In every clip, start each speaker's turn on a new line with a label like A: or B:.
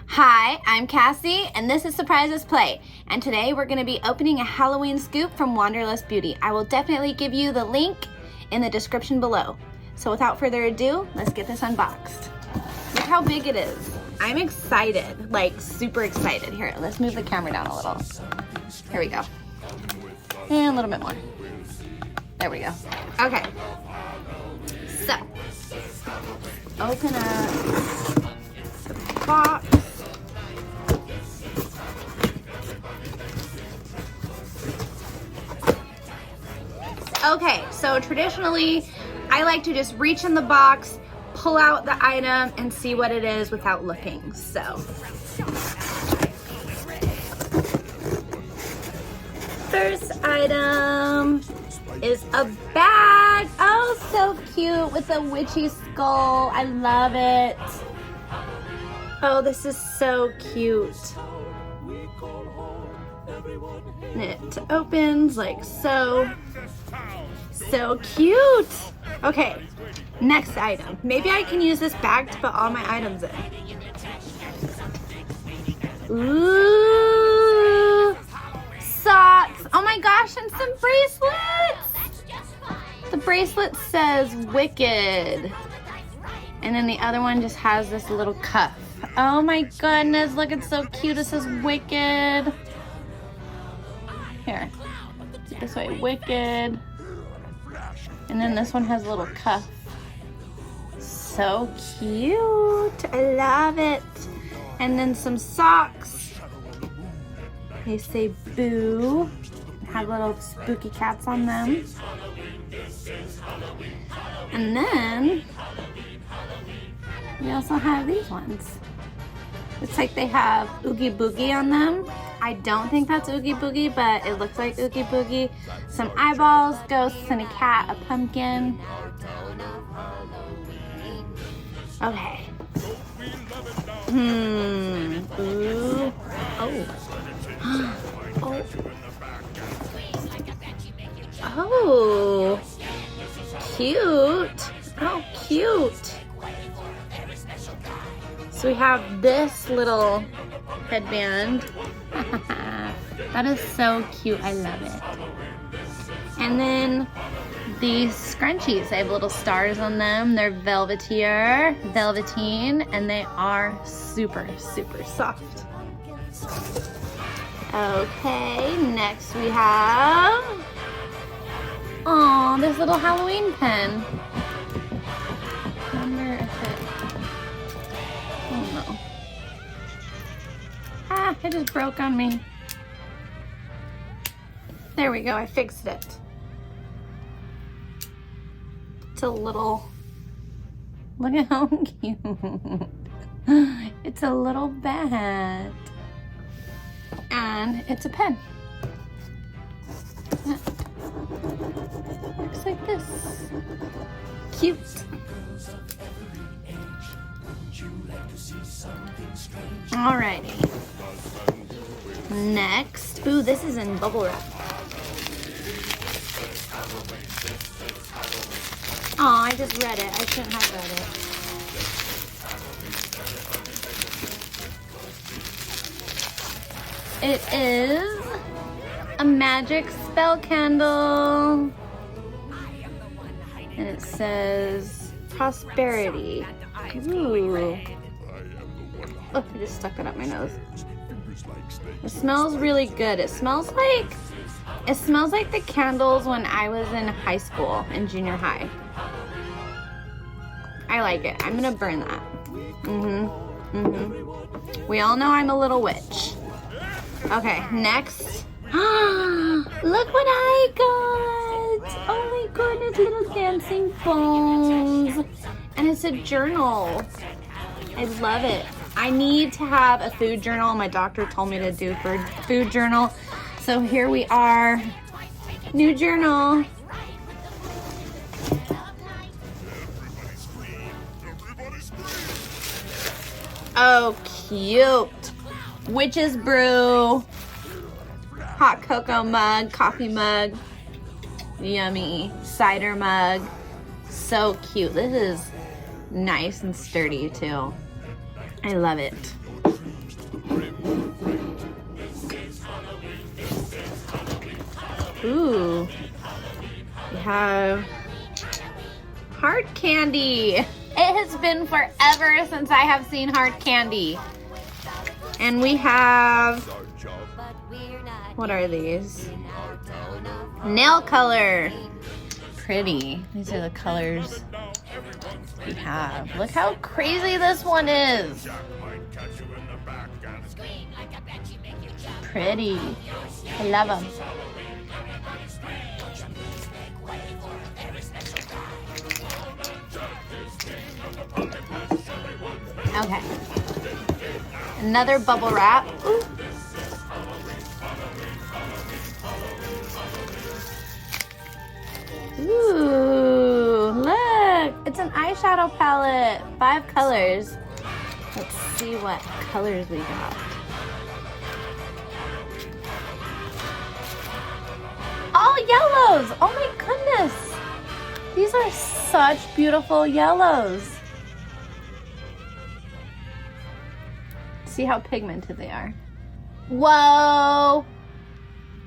A: Hi, I'm Cassie, and this is Surprises Play. And today we're going to be opening a Halloween scoop from Wanderlust Beauty. I will definitely give you the link in the description below. So without further ado, let's get this unboxed. Look how big it is. I'm excited, like super excited. Here, let's move the camera down a little. Here we go. And a little bit more. There we go. Okay. So, open up the box. Okay, so traditionally, I like to just reach in the box, pull out the item, and see what it is without looking. So, first item is a bag. Oh, so cute, with a witchy skull. I love it. Oh, this is so cute. And it opens like so. So cute. Okay, next item. Maybe I can use this bag to put all my items in. Ooh, socks. Oh my gosh, and some bracelets. The bracelet says Wicked. And then the other one just has this little cuff. Oh my goodness, look, it's so cute. It says Wicked. Here, this way, Wicked. And then this one has a little cuff. So cute. I love it. And then some socks. They say Boo. Have little spooky cats on them. And then we also have these ones. Looks like they have Oogie Boogie on them. I don't think that's Oogie Boogie, but it looks like Oogie Boogie. Some eyeballs, ghosts, and a cat, a pumpkin. Okay. Ooh. Oh. Oh. Cute. Oh, cute. So we have this little headband. That is so cute. I love it. And then these scrunchies. They have little stars on them. They're velveteen, and they are super, super soft. Okay, next we have, oh, this little Halloween pen. I wonder if it, oh no. Ah, it just broke on me. There we go, I fixed it. It's a little, look at how cute. It's a little bat. And it's a pen. Yeah. Looks like this. Cute. Alrighty. Next, ooh, this is in bubble wrap. Oh, I just read it. I shouldn't have read it. It is a magic spell candle. And it says prosperity. Ooh. Oh, I just stuck it up my nose. It smells really good. It smells like the candles when I was in high school, in junior high. I like it. I'm gonna burn that. We all know I'm a little witch. Okay, next. Look what I got! Oh my goodness, little dancing bones. And it's a journal. I love it. I need to have a food journal. My doctor told me to do for food journal. So here we are. New journal. Oh, cute. Witch's brew. Hot cocoa mug, coffee mug. Yummy. Cider mug. So cute. This is nice and sturdy too. I love it. Ooh. We have hard candy. It has been forever since I have seen hard candy. And we have, what are these? Nail color. Pretty. These are the colors we have. Look how crazy this one is. Pretty. I love them. Okay. Another bubble wrap. Ooh, look. It's an eyeshadow palette. 5 colors. Let's see what colors we got. All yellows. Oh my goodness. These are such beautiful yellows. See how pigmented they are. Whoa.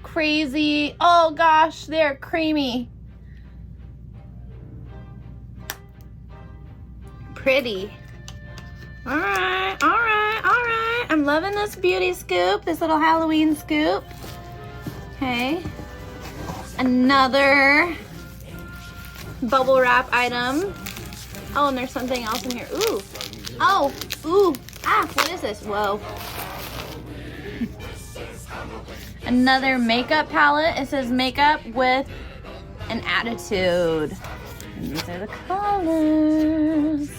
A: Crazy. Oh gosh, they're creamy. Pretty. All right, all right, all right. I'm loving this beauty scoop, this little Halloween scoop. Okay. Another bubble wrap item. Oh, and there's something else in here. Ooh. Oh, ooh. Ah, what is this? Whoa. Another makeup palette. It says makeup with an attitude. And these are the colors.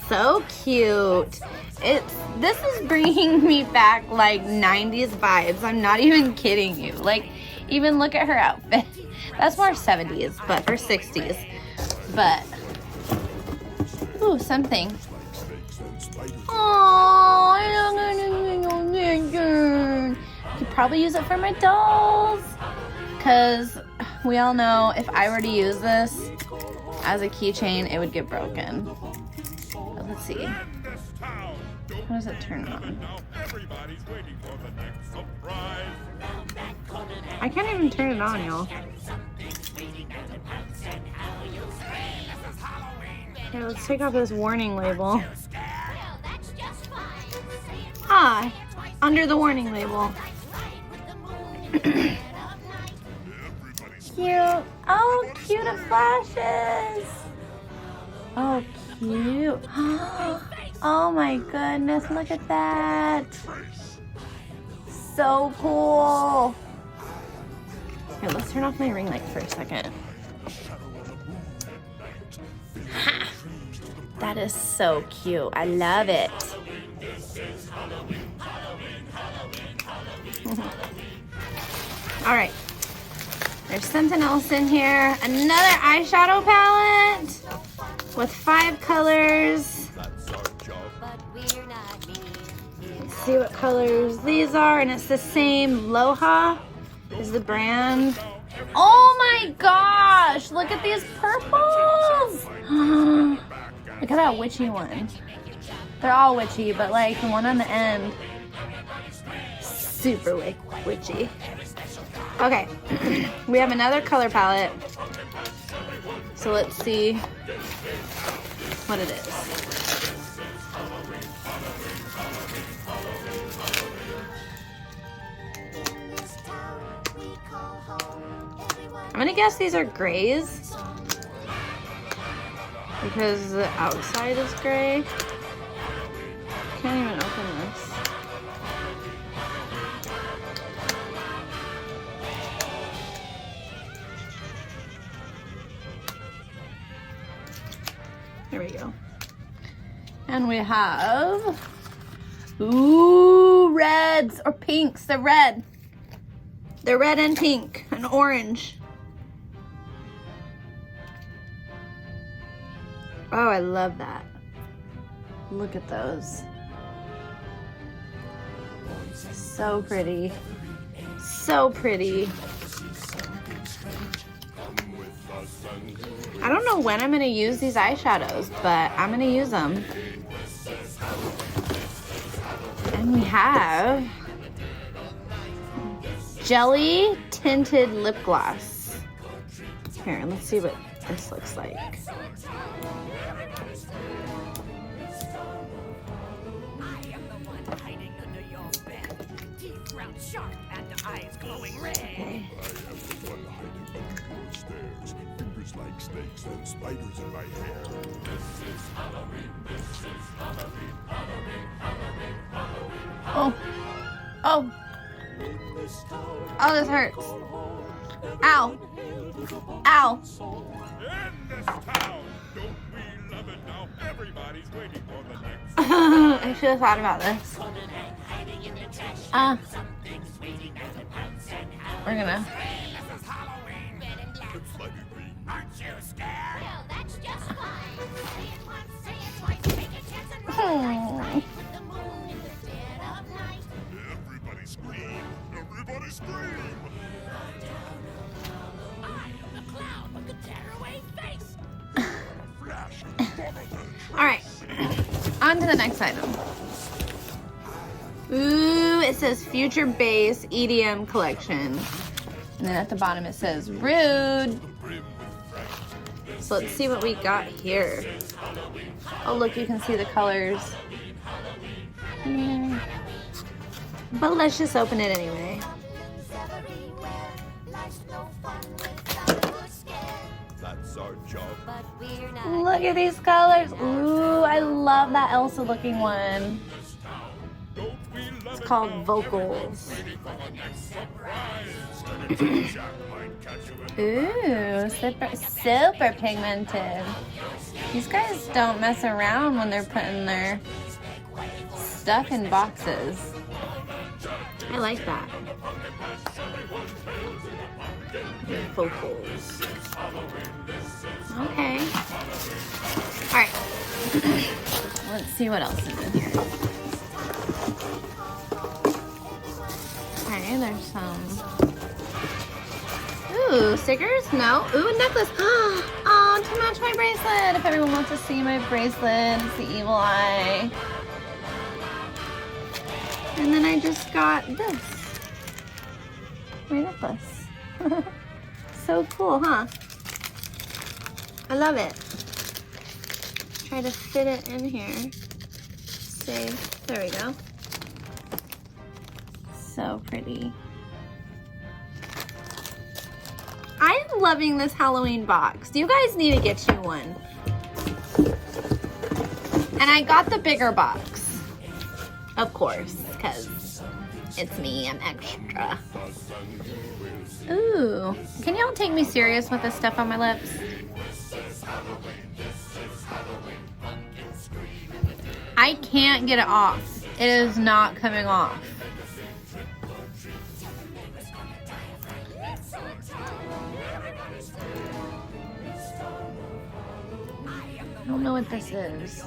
A: So cute. This is bringing me back like 90s vibes. I'm not even kidding you. Like, even look at her outfit. That's more 70s, but or 60s. But, ooh, something. Oh, I could probably use it for my dolls. Because we all know if I were to use this as a keychain, it would get broken. But let's see. How does it turn on? I can't even turn it on, y'all. Okay, let's take off this warning label. Ah, under the warning label. Cute. Oh, cute flashes. Oh, cute. Oh my goodness, look at that. So cool. Here, let's turn off my ring light for a second. Ha! That is so cute. I love it. All right. There's something else in here. Another eyeshadow palette with 5 colors. Let's see what colors these are. And it's the same. Loha is the brand. Oh my gosh. Look at these purples. Look at that witchy one. They're all witchy, but like the one on the end, super witchy. Okay, we have another color palette. So let's see what it is. I'm gonna guess these are grays because the outside is gray. Can't even open this. There we go. And we have, ooh, reds or pinks. They're red. They're red and pink and orange. Oh, I love that. Look at those. So pretty. So pretty. I don't know when I'm going to use these eyeshadows, but I'm going to use them. And we have Jelly tinted lip gloss. Here, let's see what this looks like. Okay.
B: Like snakes and spiders in my hair.
A: Oh. Oh. Oh, this hurts. Ow. Ow.
B: In this town, don't we love it now? Everybody's waiting for the next.
A: I should have thought about this. We're gonna.
B: Aren't you scared?
C: Well, that's just fine. Say it once, say it twice, take a chance and run. The moon in the dead of night.
B: Everybody scream! Everybody scream!
C: I am the clown with the tearaway face.
B: Flash and follow the
A: All right. On to the next item. Ooh, it says Future Bass EDM Collection. And then at the bottom it says Rude. So let's see what we got here. Oh, look, you can see the colors. Yeah. But let's just open it anyway.
B: That's our job.
C: But we're not.
A: Look at these colors. Ooh, I love that Elsa looking one.
B: Don't we love
A: It's
B: it
A: called
B: now?
A: Vocals.
B: Waiting for the next surprise. Jack might catch you in
A: Ooh, super pigmented. These guys don't mess around when they're putting their stuff in boxes. I like that. Vocals. Okay. All right. Let's see what else is in here. Okay, there's some. Ooh, stickers? No. Ooh, a necklace. Oh, to match my bracelet. If everyone wants to see my bracelet, it's the evil eye. And then I just got this. My necklace. So cool, huh? I love it. Try to fit it in here. See, there we go. So pretty. I'm loving this Halloween box. You guys need to get you one. And I got the bigger box. Of course, because it's me, I'm extra. Ooh. Can y'all take me serious with this stuff on my lips? I can't get it off. It is not coming off. I don't know what this is.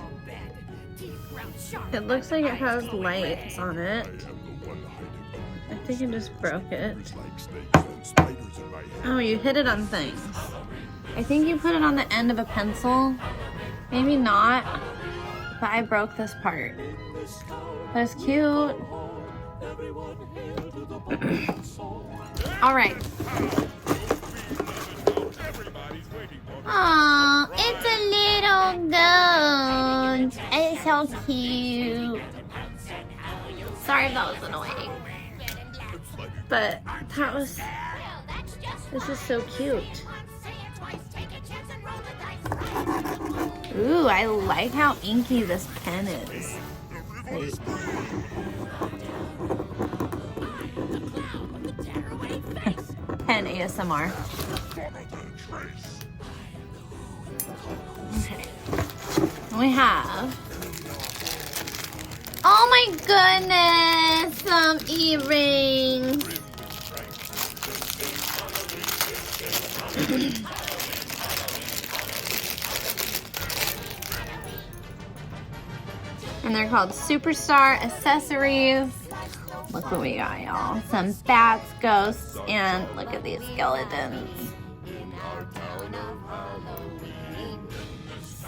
A: It looks like it has lights on it. I think I just broke it.
B: like snakes and spiders in my hair.
A: Oh, you hit it on things. I think you put it on the end of a pencil. Maybe not. But I broke this part. That's cute. All right. Aw, it's a little goat. It's so cute. Sorry if that was annoying. But that was, this is so cute. Ooh, I like how inky this pen is. Like, pen ASMR. Okay. We have, oh my goodness, some earrings. And they're called Superstar Accessories. Look what we got, y'all. Some bats, ghosts, and look at these skeletons.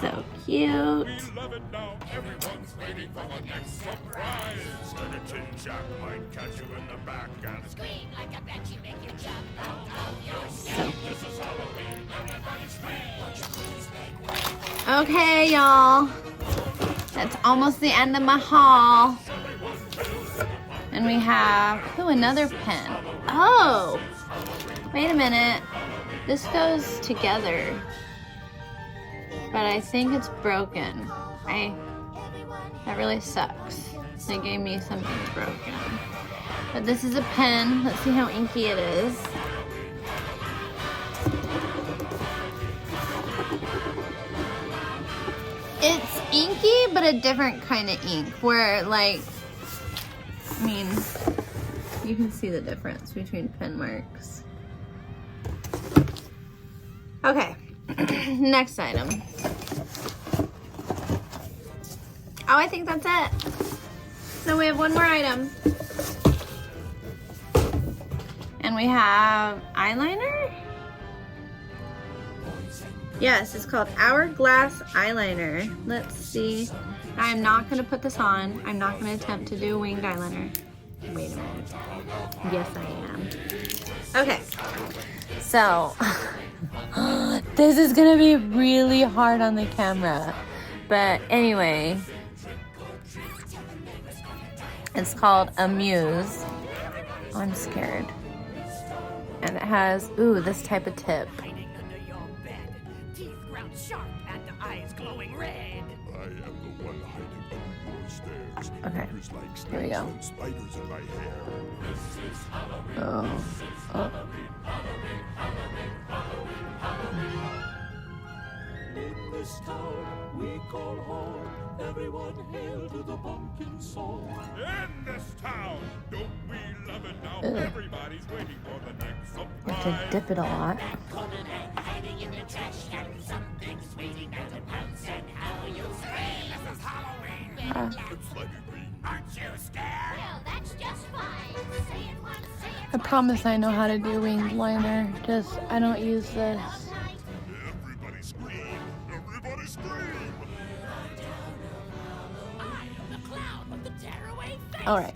A: So cute.
B: Love it now. Everyone's waiting for the next surprise. And a tin jack might catch you in the back and
C: Scream like a banshee, make you jump out of your skin.
B: this is Halloween. Everybody scream. Won't you please make way?
A: Okay, y'all. That's almost the end of my haul. And we have, another pen. Oh, wait a minute. This goes together, but I think it's broken. That really sucks. They gave me something broken. But this is a pen. Let's see how inky it is. It's inky, but a different kind of ink. Where, like, I mean, you can see the difference between pen marks. Okay, next item. Oh, I think that's it. So we have one more item. And we have eyeliner? Yes, it's called Hourglass Eyeliner. Let's see. I'm not gonna put this on. I'm not gonna attempt to do winged eyeliner. Wait a minute. Yes, I am. Okay. So, this is gonna be really hard on the camera. But anyway, it's called Amuse. Oh, I'm scared. And it has, this type of tip.
D: Hiding under your bed, teeth ground sharp and eyes glowing red.
B: I am the one hiding under your stairs.
A: Okay,
B: Fingers like
A: here we go.
B: snakes and spiders in my hair.
A: Oh.
E: In this town we call home, everyone hail to the pumpkin song.
B: In this town, don't we love it now? Everybody's waiting for the next
A: You have to
B: surprise.
A: dip it a lot.
C: Hiding in the trash can, something's waiting at the pounce, and how you scream. This is Halloween.
B: It's like a green.
C: Aren't you scared? Well, that's just fine. Say it once, say it
A: I
C: twice.
A: promise I know how to do winged liner. Just, I don't use this.
B: Everybody scream. Everybody scream.
C: I am the clown with the tearaway face.
A: Alright.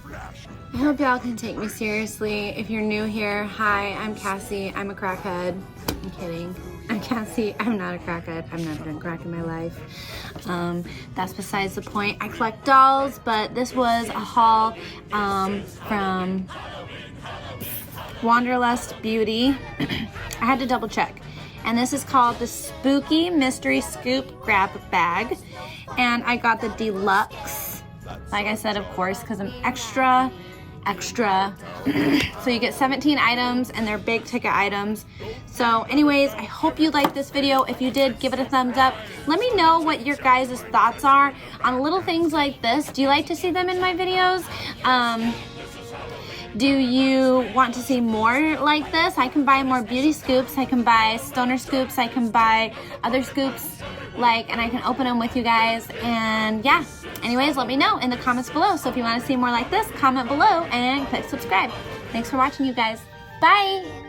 B: Flash.
A: I hope y'all can take me seriously. If you're new here, hi, I'm Cassie. I'm a crackhead. I'm kidding. I'm Cassie. I'm not a crackhead. I've never done crack in my life. That's besides the point. I collect dolls, but this was a haul from Wanderlust Beauty. I had to double check. And this is called the Spooky Mystery Scoop Grab Bag. And I got the deluxe. Like I said, of course, because I'm extra. So you get 17 items and they're big ticket items. So anyways, I hope you liked this video. If you did, give it a thumbs up. Let me know what your guys' thoughts are on little things like this. Do you like to see them in my videos? Do you want to see more like this? I can buy more beauty scoops. I can buy stoner scoops. I can buy other scoops and I can open them with you guys. And yeah, anyways, let me know in the comments below. So if you want to see more like this, comment below and click subscribe. Thanks for watching, you guys. Bye.